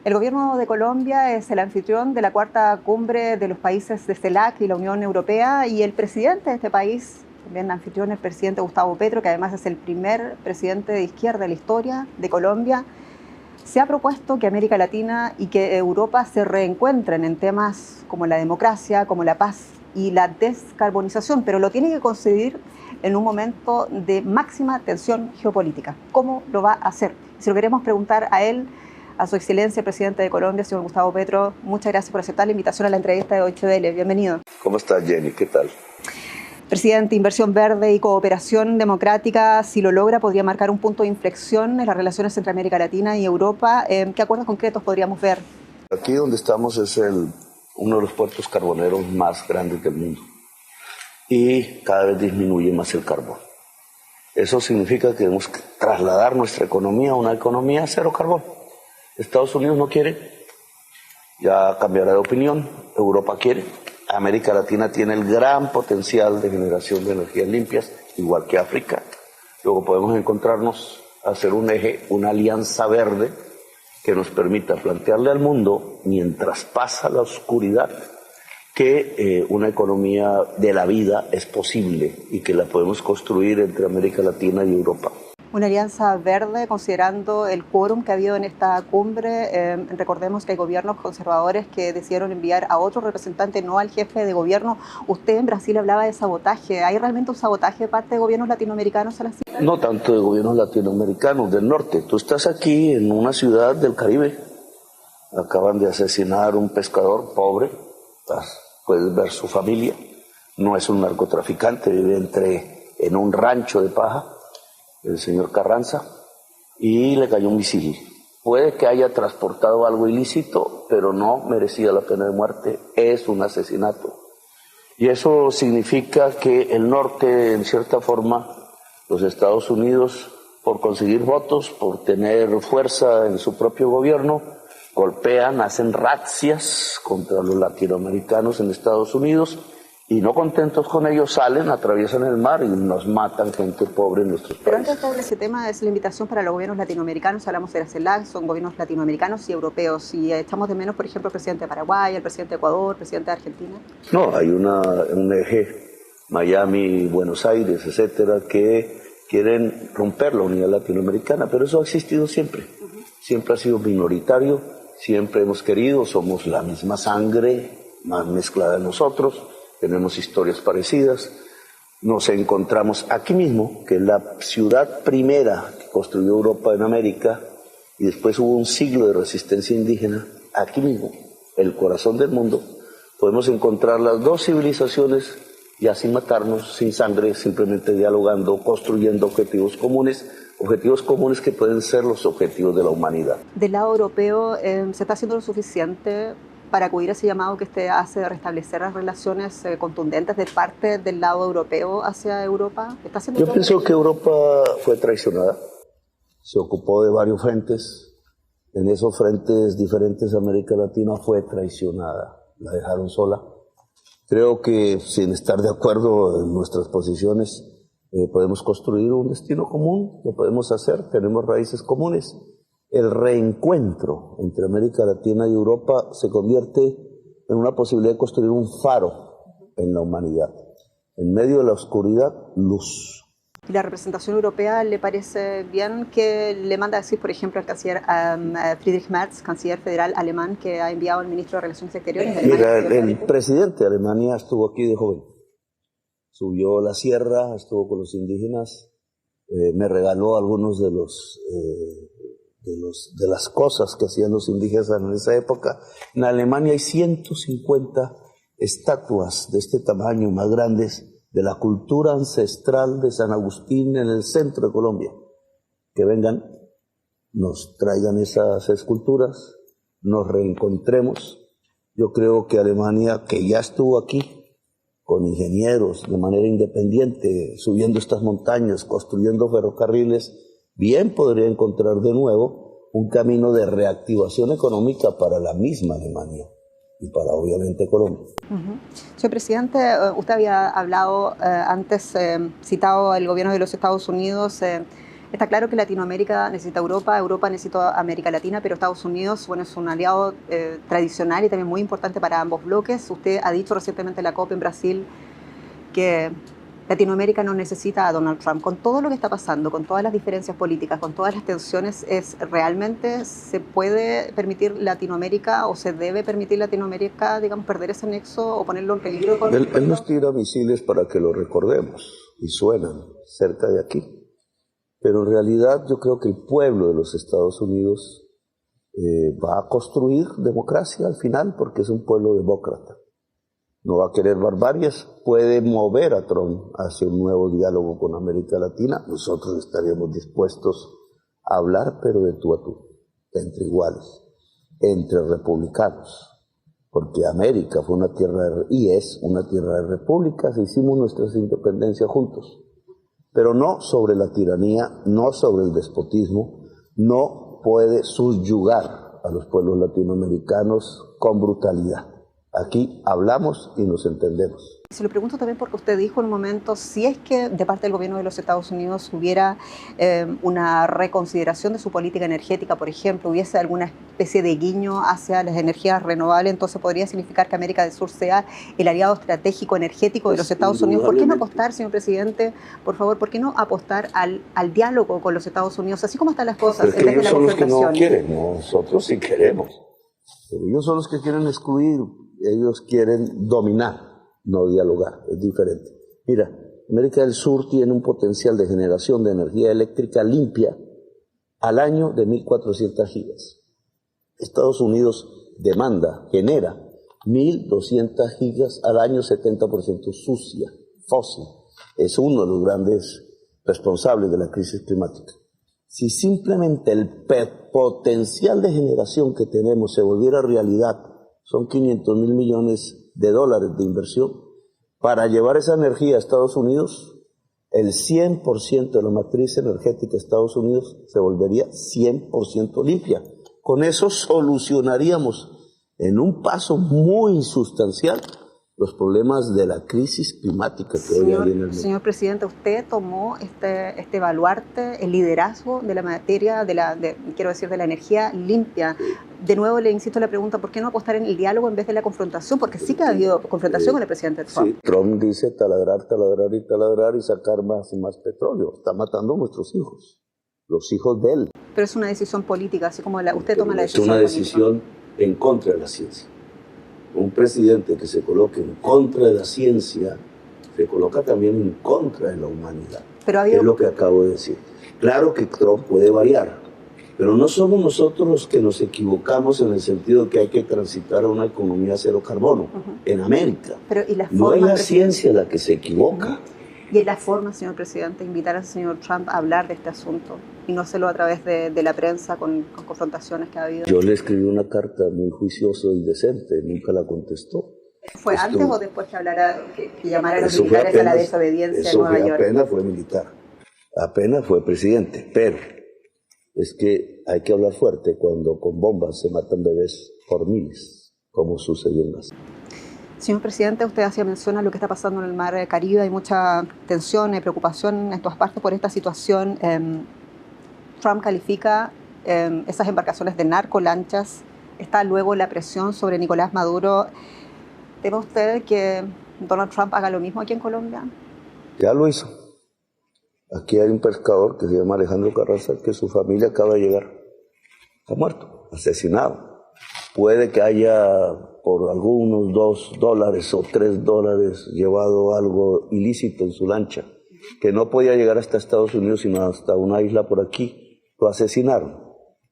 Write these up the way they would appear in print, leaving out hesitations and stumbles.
El gobierno de Colombia es el anfitrión de la cuarta cumbre de los países de CELAC y la Unión Europea, y el presidente de este país, también anfitrión, el presidente Gustavo Petro, que además es el primer presidente de izquierda de la historia de Colombia, se ha propuesto que América Latina y que Europa se reencuentren en temas como la democracia, como la paz y la descarbonización, pero lo tiene que conseguir en un momento de máxima tensión geopolítica. ¿Cómo lo va a hacer? Si lo queremos preguntar a él, a su excelencia, el presidente de Colombia, señor Gustavo Petro, muchas gracias por aceptar la invitación a la entrevista de 8DL. Bienvenido. ¿Cómo estás, Jenny? ¿Qué tal? Presidente, inversión verde y cooperación democrática, si lo logra, podría marcar un punto de inflexión en las relaciones entre América Latina y Europa. ¿Qué acuerdos concretos podríamos ver? Aquí donde estamos es uno de los puertos carboneros más grandes del mundo y cada vez disminuye más el carbón. Eso significa que debemos trasladar nuestra economía a una economía cero carbón. Estados Unidos no quiere, ya cambiará de opinión. Europa quiere. América Latina tiene el gran potencial de generación de energías limpias, igual que África. Luego podemos encontrarnos, hacer un eje, una alianza verde que nos permita plantearle al mundo, mientras pasa la oscuridad, que una economía de la vida es posible y que la podemos construir entre América Latina y Europa. Una alianza verde, considerando el quórum que ha habido en esta cumbre. Recordemos que hay gobiernos conservadores que decidieron enviar a otro representante, no al jefe de gobierno. Usted en Brasil hablaba de sabotaje. ¿Hay realmente un sabotaje de parte de gobiernos latinoamericanos a la cita? No tanto de gobiernos latinoamericanos, del norte. Tú estás aquí en una ciudad del Caribe. Acaban de asesinar a un pescador pobre. Puedes ver su familia. No es un narcotraficante, vive en un rancho de paja, el señor Carranza, y le cayó un misil. Puede que haya transportado algo ilícito, pero no merecía la pena de muerte. Es un asesinato. Y eso significa que el norte, en cierta forma, los Estados Unidos, por conseguir votos, por tener fuerza en su propio gobierno, golpean, hacen razzias contra los latinoamericanos en Estados Unidos, y no contentos con ellos salen, atraviesan el mar y nos matan gente pobre en nuestros países. Pero antes de hablar de ese tema, es la invitación para los gobiernos latinoamericanos. Hablamos de la CELAC, son gobiernos latinoamericanos y europeos. Y echamos de menos, por ejemplo, el presidente de Paraguay, el presidente de Ecuador, el presidente de Argentina. No, hay un eje, Miami, Buenos Aires, etcétera, que quieren romper la unidad latinoamericana, pero eso ha existido siempre. Siempre ha sido minoritario, siempre hemos querido, somos la misma sangre, más mezclada en nosotros. Tenemos historias parecidas, nos encontramos aquí mismo, que es la ciudad primera que construyó Europa en América, y después hubo un siglo de resistencia indígena, aquí mismo, el corazón del mundo. Podemos encontrar las dos civilizaciones ya sin matarnos, sin sangre, simplemente dialogando, construyendo objetivos comunes que pueden ser los objetivos de la humanidad. Del lado europeo, ¿se está haciendo lo suficiente para acudir a ese llamado que usted hace de restablecer las relaciones contundentes de parte del lado europeo hacia Europa? Yo pienso que Europa fue traicionada, se ocupó de varios frentes, en esos frentes diferentes América Latina fue traicionada, la dejaron sola. Creo que sin estar de acuerdo en nuestras posiciones podemos construir un destino común, lo podemos hacer, tenemos raíces comunes. El reencuentro entre América Latina y Europa se convierte en una posibilidad de construir un faro en la humanidad. En medio de la oscuridad, luz. ¿Y la representación europea le parece bien que le manda a decir, por ejemplo, al canciller Friedrich Merz, canciller federal alemán, que ha enviado al ministro de Relaciones Exteriores de Alemania? Mira, el presidente de Alemania estuvo aquí de joven. Subió la sierra, estuvo con los indígenas, me regaló algunos de las cosas que hacían los indígenas en esa época. En Alemania hay 150 estatuas de este tamaño, más grandes, de la cultura ancestral de San Agustín en el centro de Colombia. Que vengan, nos traigan esas esculturas, nos reencontremos. Yo creo que Alemania, que ya estuvo aquí, con ingenieros, de manera independiente, subiendo estas montañas, construyendo ferrocarriles, bien podría encontrar de nuevo un camino de reactivación económica para la misma Alemania y para obviamente Colombia. Señor presidente, usted había hablado antes, citado al gobierno de los Estados Unidos Está claro que Latinoamérica necesita Europa, Europa necesita América Latina, pero Estados Unidos, bueno, es un aliado tradicional y también muy importante para ambos bloques. Usted ha dicho recientemente en la COP en Brasil que Latinoamérica no necesita a Donald Trump. Con todo lo que está pasando, con todas las diferencias políticas, con todas las tensiones, ¿realmente se puede permitir Latinoamérica o se debe permitir Latinoamérica, digamos, perder ese nexo o ponerlo en peligro? Él nos tira misiles para que lo recordemos y suenan cerca de aquí. Pero en realidad yo creo que el pueblo de los Estados Unidos va a construir democracia al final porque es un pueblo demócrata. No va a querer barbarias, puede mover a Trump hacia un nuevo diálogo con América Latina. Nosotros estaríamos dispuestos a hablar, pero de tú a tú, entre iguales, entre republicanos. Porque América fue una tierra y es una tierra de repúblicas, hicimos nuestras independencias juntos. Pero no sobre la tiranía, no sobre el despotismo, no puede subyugar a los pueblos latinoamericanos con brutalidad. Aquí hablamos y nos entendemos. Se lo pregunto también porque usted dijo en un momento, si es que de parte del gobierno de los Estados Unidos hubiera una reconsideración de su política energética, por ejemplo, hubiese alguna especie de guiño hacia las energías renovables, entonces podría significar que América del Sur sea el aliado estratégico energético de los Estados Unidos. ¿Por qué no apostar, señor presidente, por favor, por qué no apostar al diálogo con los Estados Unidos, así como están las cosas? Porque ellos son los que no quieren, nosotros sí queremos. Pero ellos son los que quieren excluir, ellos quieren dominar. No dialogar, es diferente. Mira, América del Sur tiene un potencial de generación de energía eléctrica limpia al año de 1.400 gigas. Estados Unidos genera 1.200 gigas al año, 70% sucia, fósil. Es uno de los grandes responsables de la crisis climática. Si simplemente el potencial de generación que tenemos se volviera realidad, son 500.000 millones de dólares de inversión. Para llevar esa energía a Estados Unidos, el 100% de la matriz energética de Estados Unidos se volvería 100% limpia. Con eso solucionaríamos en un paso muy sustancial los problemas de la crisis climática que hoy hay en el mundo. Señor presidente, usted tomó este baluarte, el liderazgo de la materia, de la energía limpia. De nuevo le insisto la pregunta, ¿por qué no apostar en el diálogo en vez de la confrontación? Porque sí que ha habido confrontación con el presidente Trump. Sí, Trump dice taladrar, taladrar y taladrar y sacar más y más petróleo. Está matando a nuestros hijos, los hijos de él. Pero es una decisión política, así como usted toma la decisión política. Es una decisión en contra de la ciencia. Un presidente que se coloque en contra de la ciencia, se coloca también en contra de la humanidad. Pero es lo que acabo de decir. Claro que Trump puede variar, pero no somos nosotros los que nos equivocamos en el sentido de que hay que transitar a una economía cero carbono en América. Pero, ¿y la no es la ciencia la que se equivoca. Y en la forma, señor presidente, invitar al señor Trump a hablar de este asunto y no solo a través de la prensa con confrontaciones que ha habido. Yo le escribí una carta muy juiciosa y decente, nunca la contestó. ¿Fue antes o después que hablara, que llamara a los militares a la desobediencia en Nueva York? Apenas fue militar, apenas fue presidente, pero es que hay que hablar fuerte cuando con bombas se matan bebés por miles, como sucedió en Gaza. Señor presidente, usted hacía mención a lo que está pasando en el mar Caribe. Hay mucha tensión y preocupación en todas partes por esta situación. Trump califica esas embarcaciones de narcolanchas. Está luego la presión sobre Nicolás Maduro. ¿Teme usted que Donald Trump haga lo mismo aquí en Colombia? Ya lo hizo. Aquí hay un pescador que se llama Alejandro Carranza, que su familia acaba de llegar. Está muerto, asesinado. Puede que haya por algunos $2 o $3 llevado algo ilícito en su lancha, que no podía llegar hasta Estados Unidos sino hasta una isla por aquí. Lo asesinaron.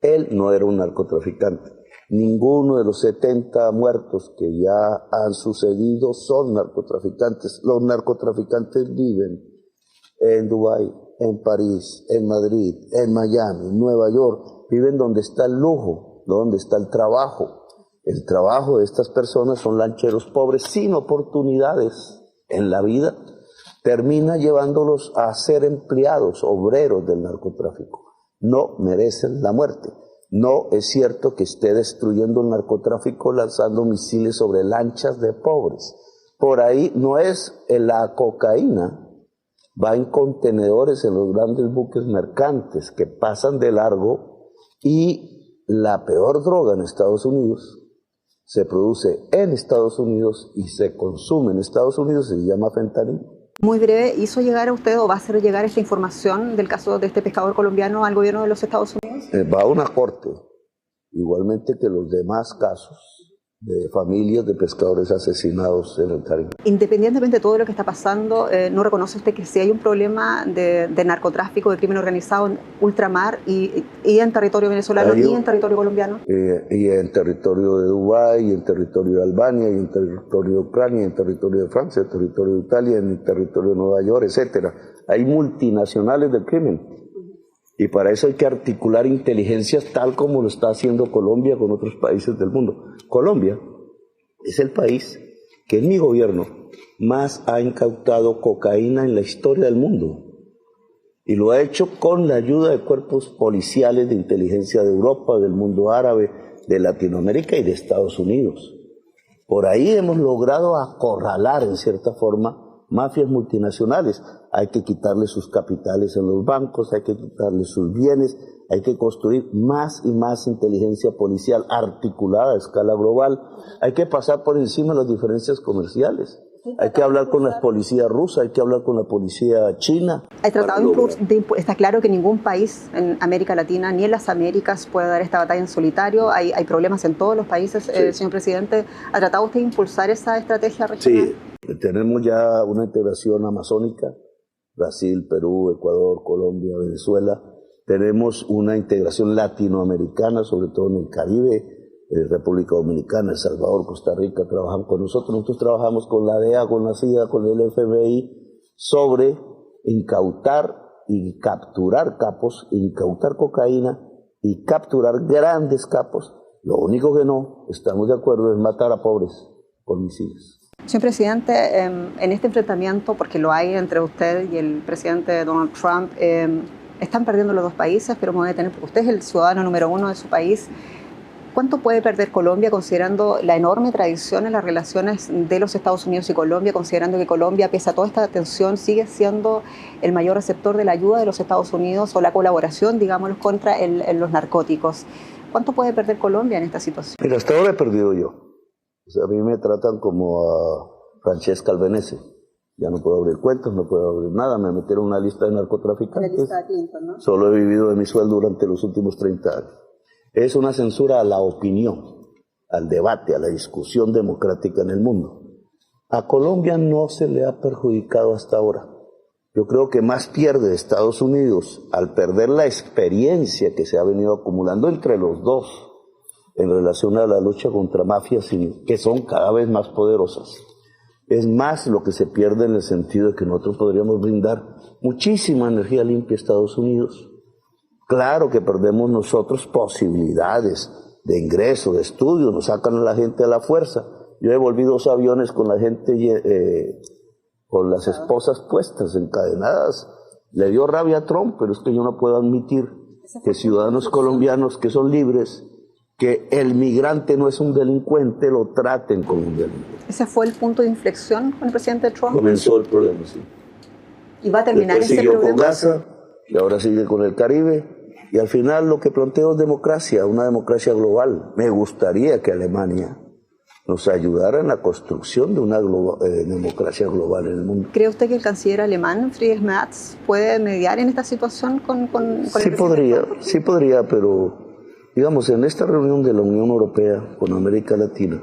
Él no era un narcotraficante. Ninguno de los 70 muertos que ya han sucedido son narcotraficantes. Los narcotraficantes viven en Dubái, en París, en Madrid, en Miami, en Nueva York. Viven donde está el lujo, donde está el trabajo. El trabajo de estas personas son lancheros pobres sin oportunidades en la vida. Termina llevándolos a ser empleados, obreros del narcotráfico. No merecen la muerte. No es cierto que esté destruyendo el narcotráfico lanzando misiles sobre lanchas de pobres. Por ahí no es la cocaína va en contenedores en los grandes buques mercantes que pasan de largo, y la peor droga en Estados Unidos se produce en Estados Unidos y se consume en Estados Unidos, se llama fentanilo. Muy breve, ¿hizo llegar a usted o va a hacer llegar esta información del caso de este pescador colombiano al gobierno de los Estados Unidos? Va a una corte, igualmente que los demás casos de familias de pescadores asesinados en el Caribe. Independientemente de todo lo que está pasando, ¿no reconoce usted que si hay un problema de narcotráfico, de crimen organizado en ultramar y en territorio venezolano y en territorio colombiano? Y en territorio de Dubái, y en territorio de Albania, y en territorio de Ucrania, y en territorio de Francia, en territorio de Italia, en el territorio de Nueva York, etc. Hay multinacionales del crimen. Y para eso hay que articular inteligencias tal como lo está haciendo Colombia con otros países del mundo. Colombia es el país que en mi gobierno más ha incautado cocaína en la historia del mundo. Y lo ha hecho con la ayuda de cuerpos policiales de inteligencia de Europa, del mundo árabe, de Latinoamérica y de Estados Unidos. Por ahí hemos logrado acorralar en cierta forma mafias multinacionales. Hay que quitarle sus capitales en los bancos, hay que quitarle sus bienes, hay que construir más y más inteligencia policial articulada a escala global, hay que pasar por encima de las diferencias comerciales, hay que hablar con la policía rusa, hay que hablar con la policía china. Está claro que ningún país en América Latina ni en las Américas puede dar esta batalla en solitario, hay problemas en todos los países, sí. Señor presidente, ¿ha tratado usted de impulsar esa estrategia regional? Sí, tenemos ya una integración amazónica, Brasil, Perú, Ecuador, Colombia, Venezuela. Tenemos una integración latinoamericana, sobre todo en el Caribe, República Dominicana, El Salvador, Costa Rica, trabajan con nosotros. Nosotros trabajamos con la DEA, con la CIA, con el FBI, sobre incautar y capturar capos, incautar cocaína y capturar grandes capos. Lo único que no estamos de acuerdo es matar a pobres con misiles. Señor presidente, en este enfrentamiento, porque lo hay entre usted y el presidente Donald Trump, están perdiendo los dos países, pero me voy a detener porque usted es el ciudadano número uno de su país. ¿Cuánto puede perder Colombia considerando la enorme tradición en las relaciones de los Estados Unidos y Colombia, considerando que Colombia, pese a toda esta tensión, sigue siendo el mayor receptor de la ayuda de los Estados Unidos o la colaboración, digámoslo, contra los narcóticos? ¿Cuánto puede perder Colombia en esta situación? Mira, hasta ahora he perdido yo. O sea, a mí me tratan como a Francesca Albanese. Ya no puedo abrir cuentos, no puedo abrir nada. Me metieron en una lista de narcotraficantes. La lista de Clinton, ¿no? Solo he vivido de mi sueldo durante los últimos 30 años. Es una censura a la opinión, al debate, a la discusión democrática en el mundo. A Colombia no se le ha perjudicado hasta ahora. Yo creo que más pierde Estados Unidos al perder la experiencia que se ha venido acumulando entre los dos en relación a la lucha contra mafias que son cada vez más poderosas. Es más lo que se pierde en el sentido de que nosotros podríamos brindar muchísima energía limpia a Estados Unidos. Claro que perdemos nosotros posibilidades de ingreso, de estudio, nos sacan a la gente a la fuerza. Yo he volvido 2 aviones con la gente, con las esposas puestas, encadenadas. Le dio rabia a Trump, pero es que yo no puedo admitir que ciudadanos colombianos que son libres, que el migrante no es un delincuente, lo traten como un delincuente. ¿Ese fue el punto de inflexión con el presidente Trump? Comenzó el problema, sí. ¿Y va a terminar ese problema? Siguió con Gaza, y ahora sigue con el Caribe, y al final lo que planteo es democracia, una democracia global. Me gustaría que Alemania nos ayudara en la construcción de una democracia global en el mundo. ¿Cree usted que el canciller alemán, Friedrich Merz, puede mediar en esta situación con sí podría, pero digamos, en esta reunión de la Unión Europea con América Latina,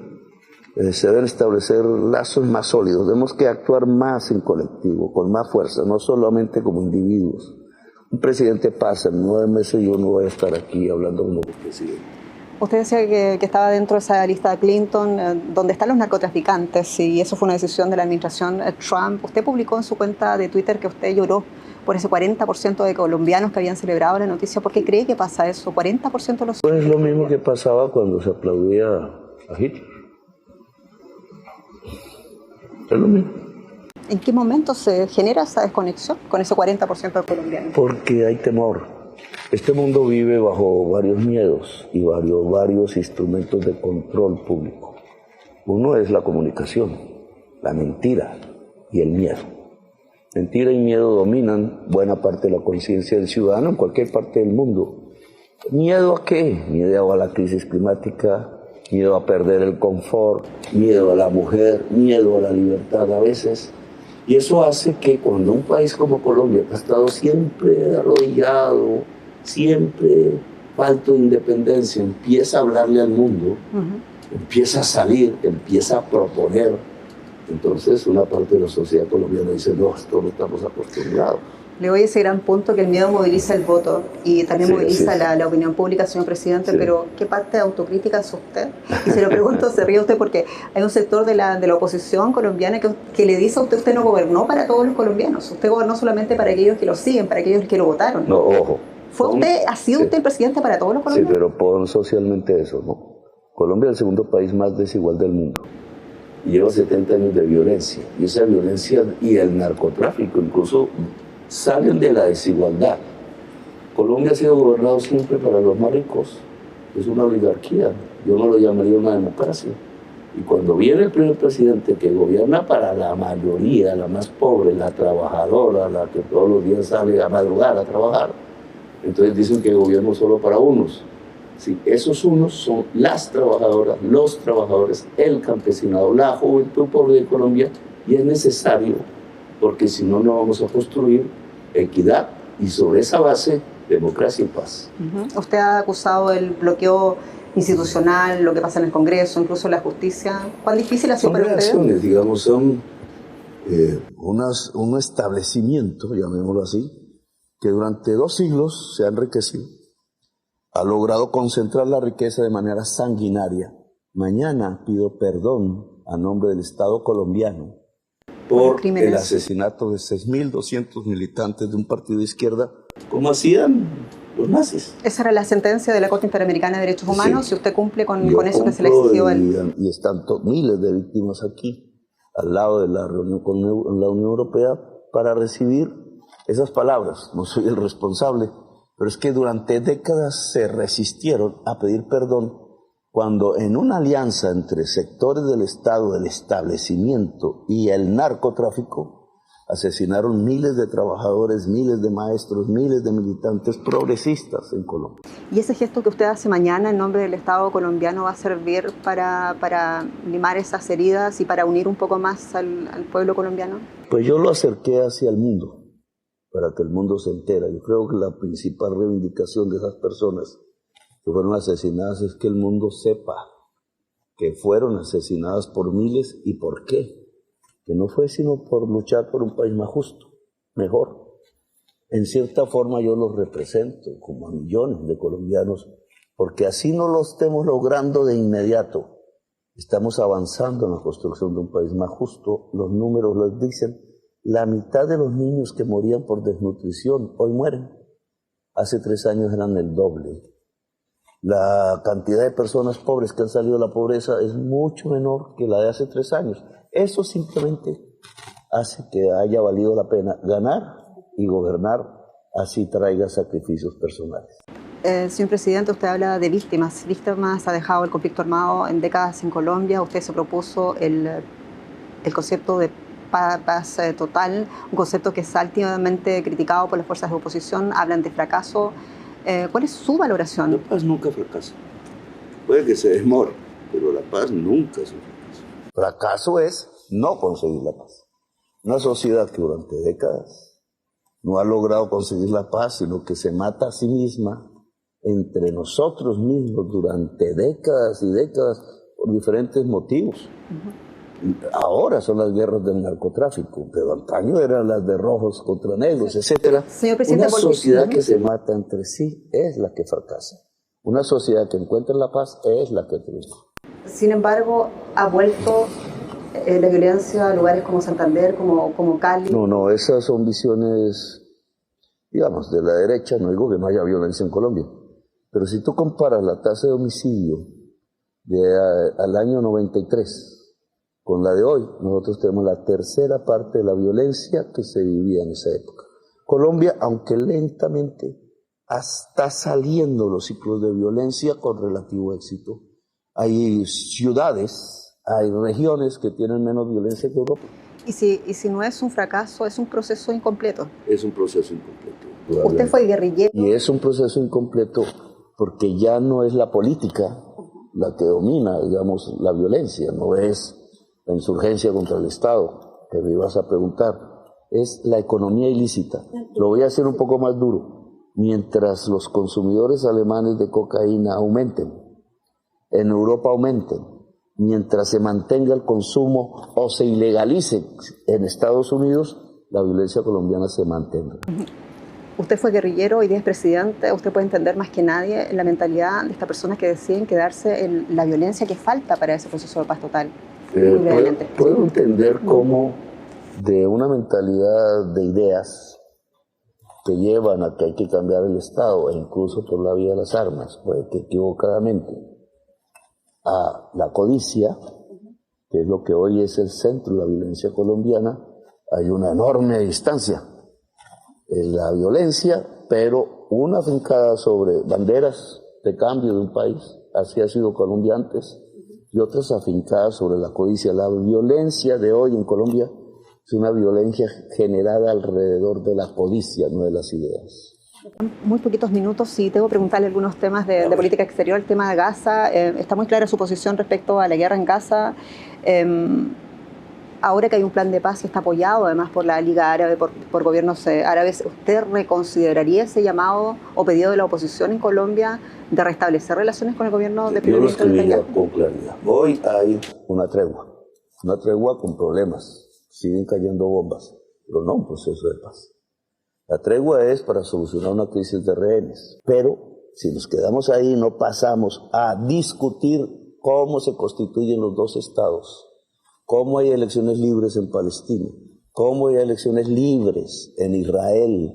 se deben establecer lazos más sólidos. Tenemos que actuar más en colectivo, con más fuerza, no solamente como individuos. Un presidente pasa, en 9 meses yo no voy a estar aquí hablando como presidente. Usted decía que estaba dentro de esa lista de Clinton, donde están los narcotraficantes, y eso fue una decisión de la administración Trump. Usted publicó en su cuenta de Twitter que usted lloró por ese 40% de colombianos que habían celebrado la noticia. ¿Por qué cree que pasa eso? ¿40% de los...? Pues es lo mismo que pasaba cuando se aplaudía a Hitler. Es lo mismo. ¿En qué momento se genera esa desconexión con ese 40% de colombianos? Porque hay temor. Este mundo vive bajo varios miedos y varios instrumentos de control público. Uno es la comunicación, la mentira y el miedo. Mentira y miedo dominan buena parte de la conciencia del ciudadano en cualquier parte del mundo. ¿Miedo a qué? Miedo a la crisis climática, miedo a perder el confort, miedo a la mujer, miedo a la libertad a veces. Y eso hace que cuando un país como Colombia, que ha estado siempre arrodillado, siempre falto de independencia, empieza a hablarle al mundo, empieza a salir, empieza a proponer, entonces una parte de la sociedad colombiana dice, no, esto no estamos acostumbrados. Le doy ese gran punto que el miedo moviliza el voto y también moviliza la opinión pública, señor presidente, pero ¿qué parte de autocrítica hace usted? Y se lo pregunto, se ríe usted porque hay un sector de la oposición colombiana que le dice a usted, usted no gobernó para todos los colombianos, usted gobernó solamente para aquellos que lo siguen, para aquellos que lo votaron. No, ojo. ¿Ha sido usted el presidente para todos los colombianos? Sí, pero pon socialmente eso, ¿no? Colombia es el segundo país más desigual del mundo. Lleva 70 años de violencia, y esa violencia y el narcotráfico incluso salen de la desigualdad. Colombia ha sido gobernado siempre para los más ricos, es una oligarquía, yo no lo llamaría una democracia. Y cuando viene el primer presidente que gobierna para la mayoría, la más pobre, la trabajadora, la que todos los días sale a madrugar a trabajar, entonces dicen que gobierno solo para unos. Sí, esos unos son las trabajadoras, los trabajadores, el campesinado, la juventud pobre de Colombia, y es necesario, porque si no, no vamos a construir equidad y sobre esa base, democracia y paz. Usted ha acusado el bloqueo institucional, lo que pasa en el Congreso, incluso la justicia. ¿Cuán difícil ha sido para usted? Son reacciones, digamos, son un establecimiento, llamémoslo así, que durante 2 siglos se ha enriquecido, ha logrado concentrar la riqueza de manera sanguinaria. Mañana pido perdón a nombre del Estado colombiano por el asesinato de 6.200 militantes de un partido de izquierda, como hacían los nazis. Esa era la sentencia de la Corte Interamericana de Derechos Humanos, si usted cumple con eso que se le exigió él. Y están miles de víctimas aquí, al lado de la reunión con la Unión Europea, para recibir esas palabras. No soy el responsable, pero es que durante décadas se resistieron a pedir perdón cuando en una alianza entre sectores del Estado, del establecimiento y el narcotráfico, asesinaron miles de trabajadores, miles de maestros, miles de militantes progresistas en Colombia. ¿Y ese gesto que usted hace mañana en nombre del Estado colombiano va a servir para limar esas heridas y para unir un poco más al pueblo colombiano? Pues yo lo acerqué hacia el mundo, para que el mundo se entera. Yo creo que la principal reivindicación de esas personas que fueron asesinadas es que el mundo sepa que fueron asesinadas por miles y por qué. Que no fue sino por luchar por un país más justo, mejor. En cierta forma yo los represento como a millones de colombianos, porque así no lo estemos logrando de inmediato. Estamos avanzando en la construcción de un país más justo. Los números lo dicen. La mitad de los niños que morían por desnutrición hoy mueren. Hace 3 años eran el doble. La cantidad de personas pobres que han salido de la pobreza es mucho menor que la de hace 3 años. Eso simplemente hace que haya valido la pena ganar y gobernar, así traiga sacrificios personales. Señor presidente, usted habla de víctimas. Víctimas ha dejado el conflicto armado en décadas en Colombia. Usted se propuso el concepto de paz total, un concepto que es altamente criticado por las fuerzas de oposición. Hablan de fracaso. ¿Cuál es su valoración? La paz nunca fracasa. Puede que se demore, pero la paz nunca es un fracaso. Fracaso es no conseguir la paz. Una sociedad que durante décadas no ha logrado conseguir la paz, sino que se mata a sí misma entre nosotros mismos durante décadas y décadas por diferentes motivos. Ahora son las guerras del narcotráfico, pero antaño eran las de rojos contra negros, etc. Señor presidente, una sociedad que se mata entre sí es la que fracasa. Una sociedad que encuentra la paz es la que triunfa. Sin embargo, ha vuelto la violencia a lugares como Santander, como Cali. No, esas son visiones, digamos, de la derecha. No digo que no haya violencia en Colombia, pero si tú comparas la tasa de homicidio al año 93 con la de hoy, nosotros tenemos la tercera parte de la violencia que se vivía en esa época. Colombia, aunque lentamente, está saliendo los ciclos de violencia con relativo éxito. Hay ciudades, hay regiones que tienen menos violencia que Europa. Y si no es un fracaso, es un proceso incompleto. Es un proceso incompleto. Usted fue guerrillero. Y es un proceso incompleto porque ya no es la política la que domina, digamos, la violencia, no es la insurgencia contra el Estado, que me ibas a preguntar, es la economía ilícita. Lo voy a hacer un poco más duro. Mientras los consumidores alemanes de cocaína aumenten, en Europa aumenten, mientras se mantenga el consumo o se ilegalice en Estados Unidos, la violencia colombiana se mantenga. Usted fue guerrillero, hoy día es presidente, usted puede entender más que nadie la mentalidad de estas personas que deciden quedarse en la violencia que falta para ese proceso de paz total. Puedo entender cómo de una mentalidad de ideas que llevan a que hay que cambiar el Estado, e incluso por la vía de las armas, puede que equivocadamente, a la codicia, que es lo que hoy es el centro de la violencia colombiana, hay una enorme distancia en la violencia, pero una afincada sobre banderas de cambio de un país, así ha sido Colombia antes, y otras afincadas sobre la codicia. La violencia de hoy en Colombia es una violencia generada alrededor de la codicia, no de las ideas. Muy poquitos minutos, sí, tengo que preguntarle algunos temas de política exterior. El tema de Gaza, está muy clara su posición respecto a la guerra en Gaza. Ahora que hay un plan de paz que está apoyado además por la Liga Árabe, por gobiernos árabes, ¿usted reconsideraría ese llamado o pedido de la oposición en Colombia de restablecer relaciones con el gobierno de primer ministro Netanyahu? Yo lo escribía con claridad. Hoy hay una tregua con problemas, siguen cayendo bombas, pero no un proceso de paz. La tregua es para solucionar una crisis de rehenes, pero si nos quedamos ahí no pasamos a discutir cómo se constituyen los dos estados, cómo hay elecciones libres en Palestina, cómo hay elecciones libres en Israel,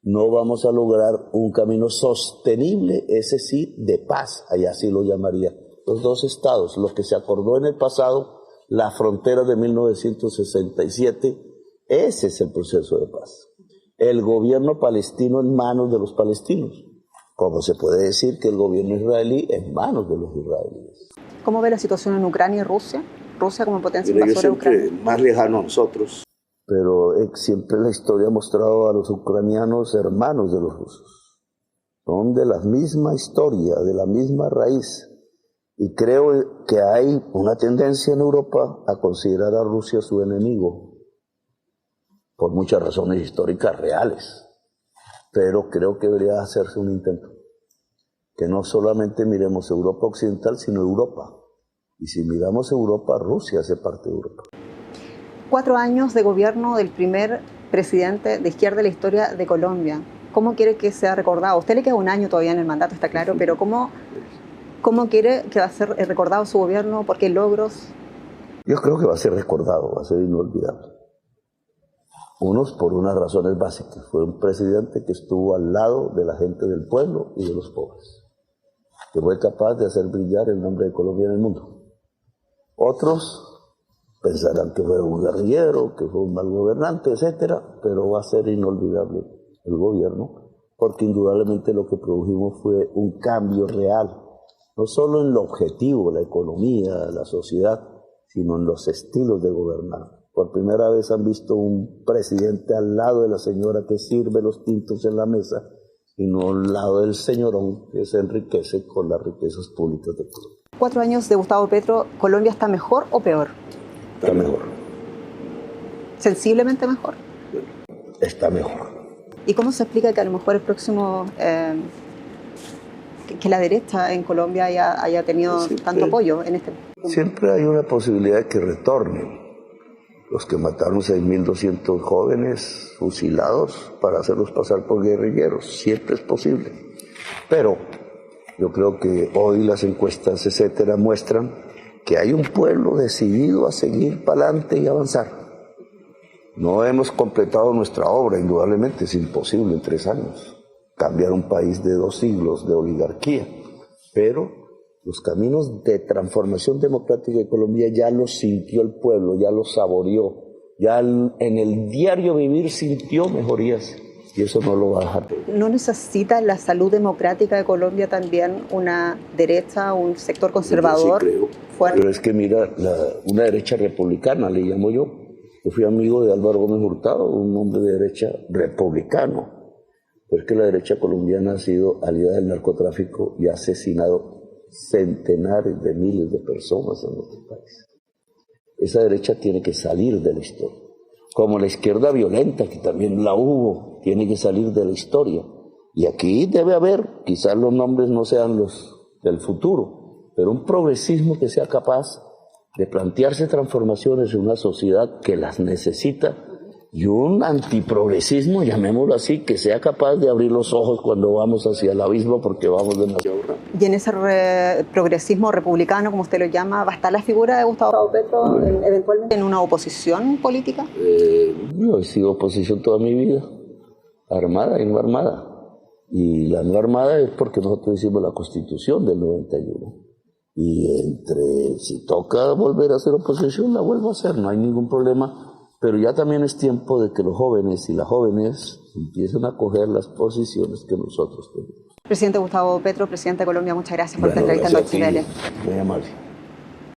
no vamos a lograr un camino sostenible, ese sí, de paz, allá sí lo llamaría. Los dos estados, lo que se acordó en el pasado, la frontera de 1967, ese es el proceso de paz. El gobierno palestino en manos de los palestinos, como se puede decir que el gobierno israelí en manos de los israelíes. ¿Cómo ve la situación en Ucrania y Rusia? Rusia como potencia invasora de Ucrania. Más lejano a nosotros. Pero siempre la historia ha mostrado a los ucranianos hermanos de los rusos. Son de la misma historia, de la misma raíz. Y creo que hay una tendencia en Europa a considerar a Rusia su enemigo, por muchas razones históricas reales. Pero creo que debería hacerse un intento. Que no solamente miremos Europa occidental, sino Europa. Y si miramos Europa, Rusia hace parte de Europa. 4 años de gobierno del primer presidente de izquierda de la historia de Colombia. ¿Cómo quiere que sea recordado? A usted le queda un año todavía en el mandato, está claro, pero ¿cómo quiere que va a ser recordado su gobierno? ¿Por qué logros? Yo creo que va a ser recordado, va a ser inolvidable. Unos por unas razones básicas. Fue un presidente que estuvo al lado de la gente del pueblo y de los pobres, que fue capaz de hacer brillar el nombre de Colombia en el mundo. Otros pensarán que fue un guerrillero, que fue un mal gobernante, etcétera, pero va a ser inolvidable el gobierno, porque indudablemente lo que produjimos fue un cambio real, no solo en lo objetivo, la economía, la sociedad, sino en los estilos de gobernar. Por primera vez han visto un presidente al lado de la señora que sirve los tintos en la mesa, y no al lado del señorón que se enriquece con las riquezas públicas de Colombia. 4 años de Gustavo Petro, ¿Colombia está mejor o peor? Está mejor. ¿Sensiblemente mejor? Está mejor. ¿Y cómo se explica que a lo mejor el próximo, que la derecha en Colombia haya tenido tanto apoyo en este? Siempre hay una posibilidad de que retornen los que mataron 6.200 jóvenes fusilados para hacerlos pasar por guerrilleros. Siempre es posible. Pero yo creo que hoy las encuestas, etcétera, muestran que hay un pueblo decidido a seguir para adelante y avanzar. No hemos completado nuestra obra, indudablemente, es imposible en 3 años cambiar un país de 2 siglos de oligarquía, pero los caminos de transformación democrática de Colombia ya los sintió el pueblo, ya los saboreó, ya en el diario vivir sintió mejorías. Y eso no lo va a dejar. ¿No necesita la salud democrática de Colombia también una derecha, un sector conservador? Sí creo, fuerte. Pero es que mira, una derecha republicana, le llamo yo, Yo fui amigo de Álvaro Gómez Hurtado, un hombre de derecha republicano, pero es que la derecha colombiana ha sido aliada del narcotráfico y ha asesinado centenares de miles de personas en nuestro país. Esa derecha tiene que salir de la historia, como la izquierda violenta, que también la hubo, tiene que salir de la historia. Y aquí debe haber, quizás los nombres no sean los del futuro, pero un progresismo que sea capaz de plantearse transformaciones en una sociedad que las necesita, y un antiprogresismo, llamémoslo así, que sea capaz de abrir los ojos cuando vamos hacia el abismo, porque vamos demasiado rápido. Y en ese progresismo republicano, como usted lo llama, ¿va a estar la figura de Gustavo Petro eventualmente en una oposición política? Yo he sido oposición toda mi vida, armada y no armada. Y la no armada es porque nosotros hicimos la Constitución del 91. Y si toca volver a hacer oposición, la vuelvo a hacer, no hay ningún problema. Pero ya también es tiempo de que los jóvenes y las jóvenes empiecen a coger las posiciones que nosotros tenemos. Presidente Gustavo Petro, presidente de Colombia, muchas gracias por esta entrevista en Noches Muy amable.